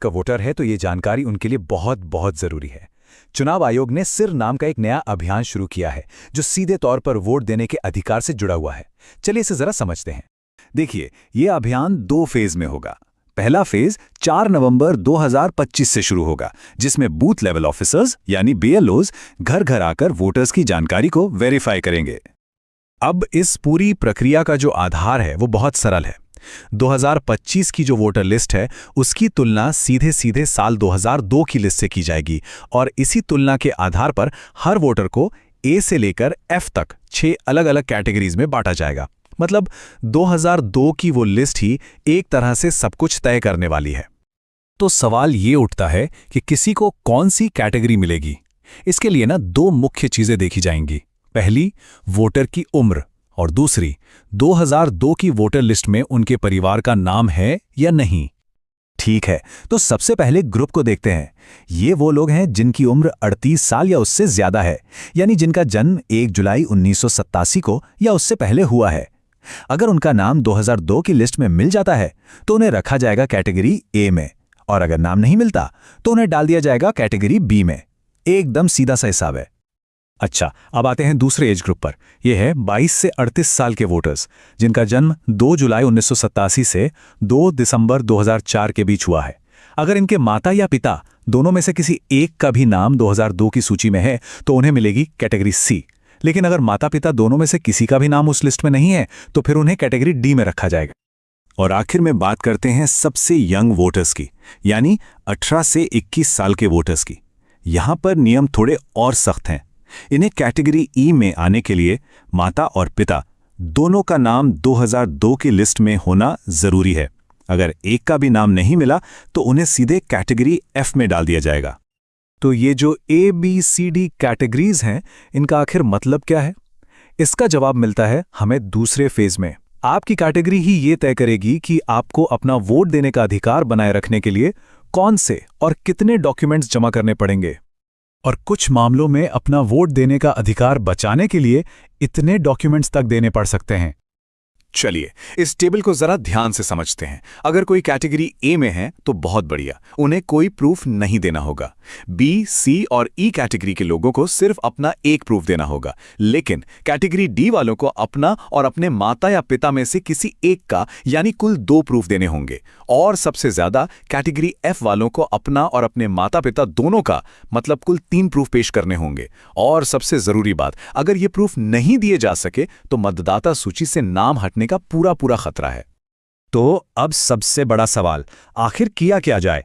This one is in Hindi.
का वोटर है तो ये जानकारी उनके लिए बहुत बहुत जरूरी है। चुनाव आयोग ने सिर नाम का एक नया अभियान शुरू किया है जो सीधे तौर पर वोट देने के अधिकार से जुड़ा हुआ है। चलिए इसे जरा समझते हैं। देखिए, ये अभियान 2 फेज में होगा। पहला फेज 4 नवंबर 2025 से शुरू होगा, जिसमें बूथ लेवल ऑफिसर्स यानी बीएलओज घर घर आकर वोटर्स की जानकारी को वेरीफाई करेंगे। अब इस पूरी प्रक्रिया का जो आधार है वो बहुत सरल है। 2025 की जो वोटर लिस्ट है उसकी तुलना सीधे सीधे साल 2002 की लिस्ट से की जाएगी और इसी तुलना के आधार पर हर वोटर को ए से लेकर एफ तक 6 अलग अलग कैटेगरीज में बांटा जाएगा। मतलब 2002 की वो लिस्ट ही एक तरह से सब कुछ तय करने वाली है। तो सवाल ये उठता है कि किसी को कौन सी कैटेगरी मिलेगी। इसके लिए ना 2 मुख्य चीजें देखी जाएंगी। पहली, वोटर की उम्र, और दूसरी, 2002 की वोटर लिस्ट में उनके परिवार का नाम है या नहीं। ठीक है, तो सबसे पहले ग्रुप को देखते हैं। ये वो लोग हैं जिनकी उम्र 38 साल या उससे ज्यादा है, यानी जिनका जन्म 1 जुलाई 1987 को या उससे पहले हुआ है। अगर उनका नाम 2002 की लिस्ट में मिल जाता है तो उन्हें रखा जाएगा कैटेगरी ए में, और अगर नाम नहीं मिलता तो उन्हें डाल दिया जाएगा कैटेगरी बी में। एकदम सीधा सा हिसाब है। अच्छा, अब आते हैं दूसरे एज ग्रुप पर। यह है 22 से 38 साल के वोटर्स, जिनका जन्म 2 जुलाई 1987 से 2 दिसंबर 2004 के बीच हुआ है। अगर इनके माता या पिता दोनों में से किसी एक का भी नाम 2002 की सूची में है तो उन्हें मिलेगी कैटेगरी सी। लेकिन अगर माता पिता दोनों में से किसी का भी नाम उस लिस्ट में नहीं है तो फिर उन्हें कैटेगरी डी में रखा जाएगा। और आखिर में बात करते हैं सबसे यंग वोटर्स की, यानी 18 से 21 साल के वोटर्स की। यहां पर नियम थोड़े और सख्त हैं। इन्हें कैटेगरी ई में आने के लिए माता और पिता दोनों का नाम 2002 की लिस्ट में होना जरूरी है। अगर एक का भी नाम नहीं मिला तो उन्हें सीधे कैटेगरी एफ में डाल दिया जाएगा। तो ये जो A B C D categories हैं, इनका आखिर मतलब क्या है? इसका जवाब मिलता है हमें दूसरे फेज में। आपकी कैटेगरी ही ये तय करेगी कि आपको अपना वोट देने का अधिकार बनाए रखने के लिए कौन से और कितने डॉक्यूमेंट्स जमा करने पड़ेंगे, और कुछ मामलों में अपना वोट देने का अधिकार बचाने के लिए इतने डॉक्यूमेंट्स तक देने पड़ सकते हैं। चलिए इस टेबल को जरा ध्यान से समझते हैं। अगर कोई कैटेगरी ए में है तो बहुत बढ़िया, उन्हें कोई प्रूफ नहीं देना होगा। बी, सी और ई कैटेगरी के लोगों को सिर्फ अपना एक प्रूफ देना होगा। लेकिन कैटेगरी डी वालों को अपना और अपने माता या पिता में से किसी एक का यानी कुल 2 प्रूफ देने होंगे। और सबसे ज्यादा कैटेगरी एफ वालों को अपना और अपने माता पिता दोनों का मतलब कुल 3 प्रूफ पेश करने होंगे। और सबसे जरूरी बात, अगर ये प्रूफ नहीं दिए जा सके तो मतदाता सूची से नाम हटने का पूरा खतरा है। तो अब सबसे बड़ा सवाल, आखिर किया क्या जाए?